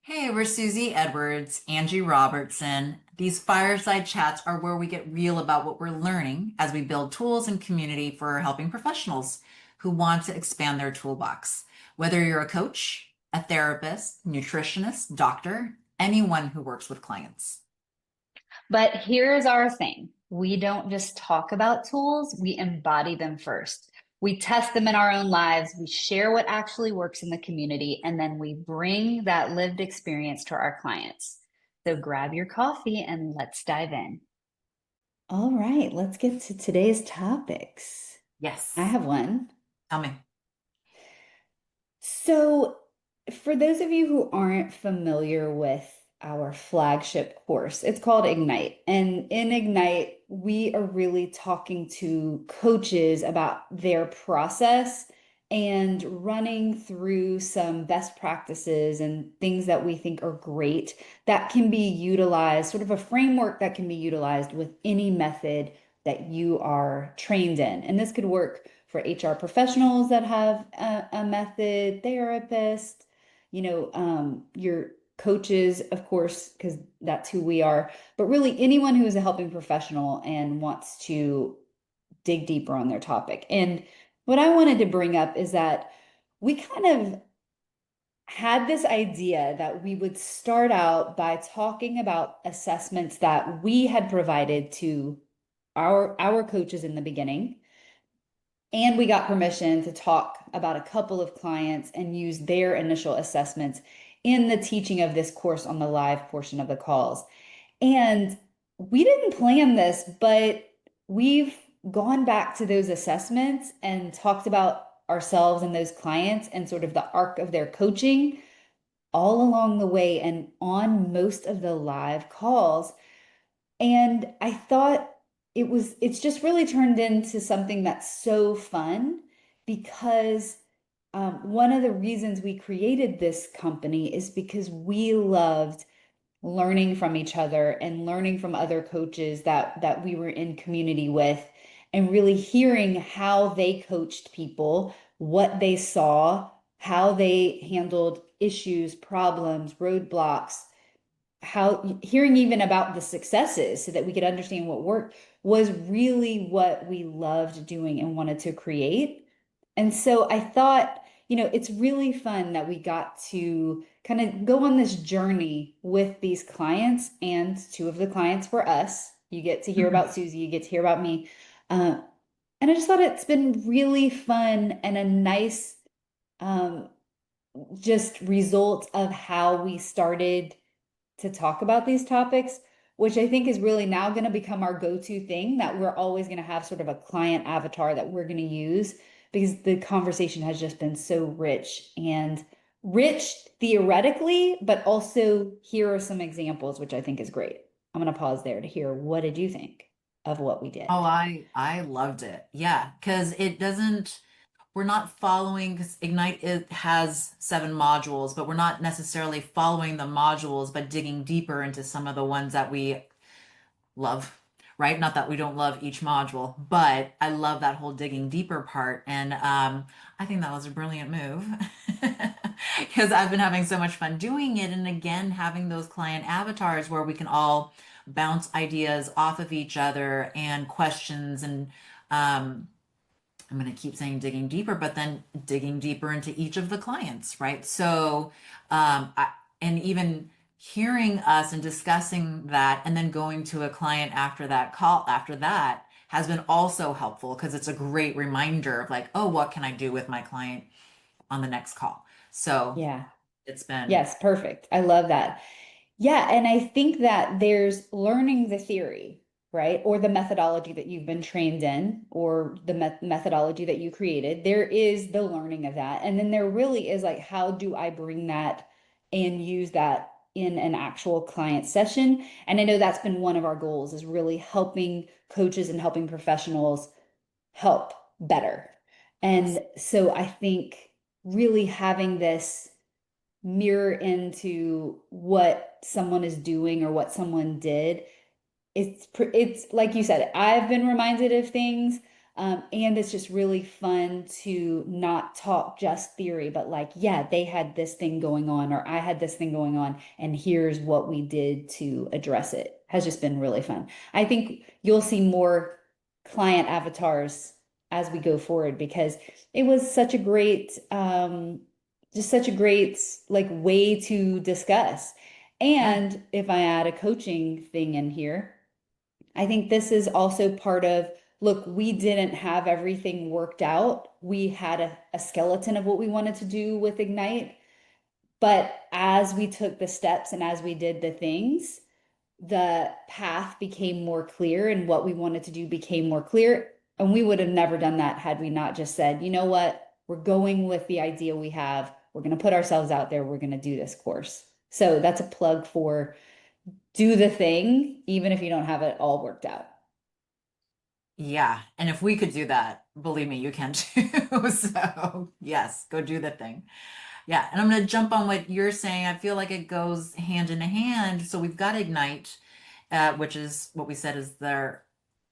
Hey, we're Susie Edwards, Angie Robertson. These fireside chats are where we get real about what we're learning as we build tools and community for helping professionals who want to expand their toolbox. Whether you're a coach, a therapist, nutritionist, doctor, anyone who works with clients. But here's our thing. We don't just talk about tools, we embody them first. We test them in our own lives, we share what actually works in the community, and then we bring that lived experience to our clients. So grab your coffee and let's dive in. All right, let's get to today's topics. I Yes. have one. Tell me. So, for those of you who aren't familiar with our flagship course, it's called Ignite. And in Ignite, we are really talking to coaches about their process and running through some best practices and things that we think are great that can be utilized, sort of a framework that can be utilized with any method that you are trained in. And this could work for HR professionals that have a method, therapists, your coaches, of course, because that's who we are, but really anyone who is a helping professional and wants to dig deeper on their topic. And what I wanted to bring up is that we kind of had this idea that we would start out by talking about assessments that we had provided to our coaches in the beginning, and we got permission to talk about a couple of clients and use their initial assessments in the teaching of this course on the live portion of the calls. And we didn't plan this, but we've gone back to those assessments and talked about ourselves and those clients and sort of the arc of their coaching all along the way and on most of the live calls. And I thought it's just really turned into something that's so fun because one of the reasons we created this company is because we loved learning from each other and learning from other coaches that we were in community with, and really hearing how they coached people, what they saw, how they handled issues, problems, roadblocks, how hearing even about the successes so that we could understand what worked was really what we loved doing and wanted to create. And so I thought, it's really fun that we got to kind of go on this journey with these clients, and two of the clients were us. You get to hear about Susie, you get to hear about me. Uh, and I just thought it's been really fun and a nice um, just result of how we started to talk about these topics, which I think is really now going to become our go-to thing, that we're always going to have sort of a client avatar that we're going to use because the conversation has just been so rich theoretically, but also here are some examples, which I think is great. I'm going to pause there to hear, what did you think of what we Oh, did? I loved it. Yeah, because it doesn't, we're not following, because Ignite it has 7 modules, but we're not necessarily following the modules, but digging deeper into some of the ones that we love, right? Not that we don't love each module, but I love that whole digging deeper part. And I think that was a brilliant move because I've been having so much fun doing it. And again, having those client avatars where we can all bounce ideas off of each other and questions. And I'm going to keep saying digging deeper, but then digging deeper into each of the clients, right? So, and even hearing us and discussing that and then going to a client after that call, after that has been also helpful because it's a great reminder of like, oh, what can I do with my client on the next call? So Yeah. it's been, Yes, perfect. I love that. Yeah, and I think that there's learning the theory, right? Or the methodology that you've been trained in, or the methodology that you created. There is the learning of that. And then there really is like, how do I bring that and use that in an actual client session? And I know that's been one of our goals, is really helping coaches and helping professionals help better. yes. And so I think really having this mirror into what someone is doing or what someone did, it's like you said, I've been reminded of things. And it's just really fun to not talk just theory, but like, yeah, they had this thing going on, or I had this thing going on, and here's what we did to address it. Has just been really fun. I think you'll see more client avatars as we go forward because it was such a great, just such a great like way to discuss. Yeah. And if I add a coaching thing in here, I think this is also part of, look, we didn't have everything worked out. We had a skeleton of what we wanted to do with Ignite. But as we took the steps and as we did the things, the path became more clear and what we wanted to do became more clear. And we would have never done that had we not just said, you know what, we're going with the idea we have. We're going to put ourselves out there. We're going to do this course. So that's a plug for do the thing, even if you don't have it all worked out. Yeah. And if we could do that, believe me, you can too. So, yes, go do the thing. Yeah. And I'm going to jump on what you're saying. I feel like it goes hand in hand. So, we've got Ignite, which is what we said is their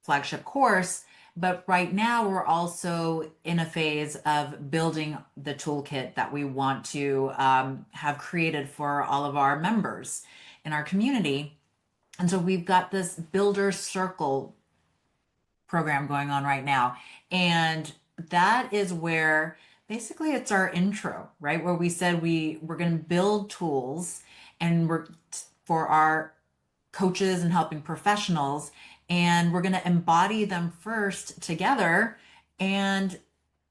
flagship course. But right now, we're also in a phase of building the toolkit that we want to have created for all of our members in our community. And so we've got this builder circle program going on right now. And that is where basically it's our intro, right? Where we said we're going to build tools and we're for our coaches and helping professionals, and we're going to embody them first together, and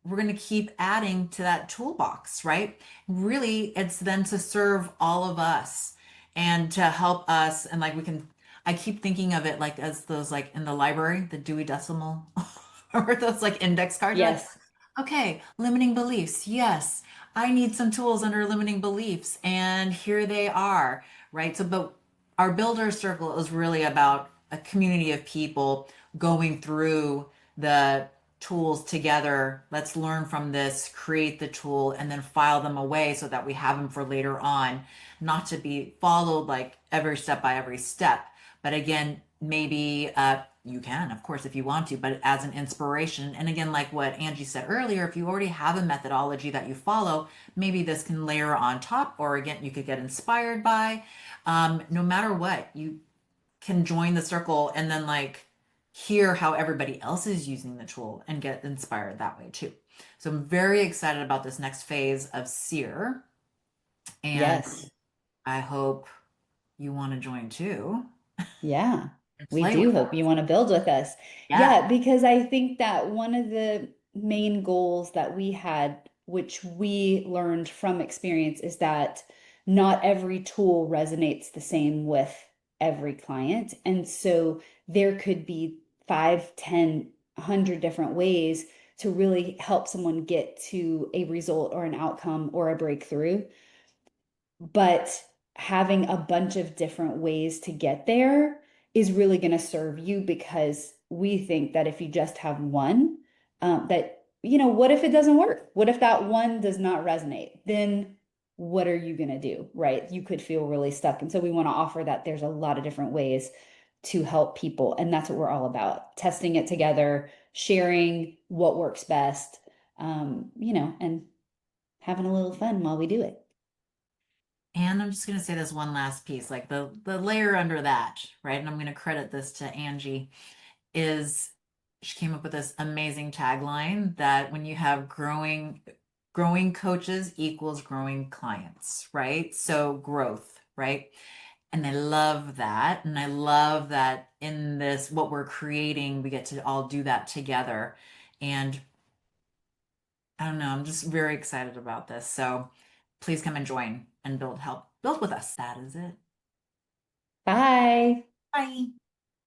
we're going to keep adding to that toolbox, right? Really, it's then to serve all of us and to help us. And like we can, I keep thinking of it like as those like in the library, the Dewey Decimal, or those like index cards. You're like, Yes. okay, limiting beliefs. Yes, I need some tools under limiting beliefs, and here they are, right? So, but our builder circle is really about a community of people going through the tools together. Let's learn from this, create the tool, and then file them away so that we have them for later on, not to be followed like every step by every step. But again, maybe you can, of course, if you want to, but as an inspiration. And again, like what Angie said earlier, if you already have a methodology that you follow, maybe this can layer on top, or again, you could get inspired by. No matter what, you can join the circle and then like hear how everybody else is using the tool and get inspired that way too. So I'm very excited about this next phase of SEER, and Yes. I hope you want to join too Yeah, and we play with do us. hope you want to build with us. Yeah. Yeah, because I think that one of the main goals that we had, which we learned from experience, is that not every tool resonates the same with every client. And so there could be 5, 10, 100 different ways to really help someone get to a result or an outcome or a breakthrough. But having a bunch of different ways to get there is really going to serve you because we think that if you just have one, that, you know, what if it doesn't work? What if that one does not resonate? Then what are you going to do? Right? You could feel really stuck. And so we want to offer that there's a lot of different ways to help people. And that's what we're all about, testing it together, sharing what works best, and having a little fun while we do it. And I'm just going to say this one last piece, like the layer under that, right? And I'm going to credit this to Angie, is she came up with this amazing tagline that when you have growing coaches equals growing clients, right? So growth, right? And I love that. And I love that in this, what we're creating, we get to all do that together. And I don't know, I'm just very excited about this. So please come and join and help build with us. That is it. Bye. Bye.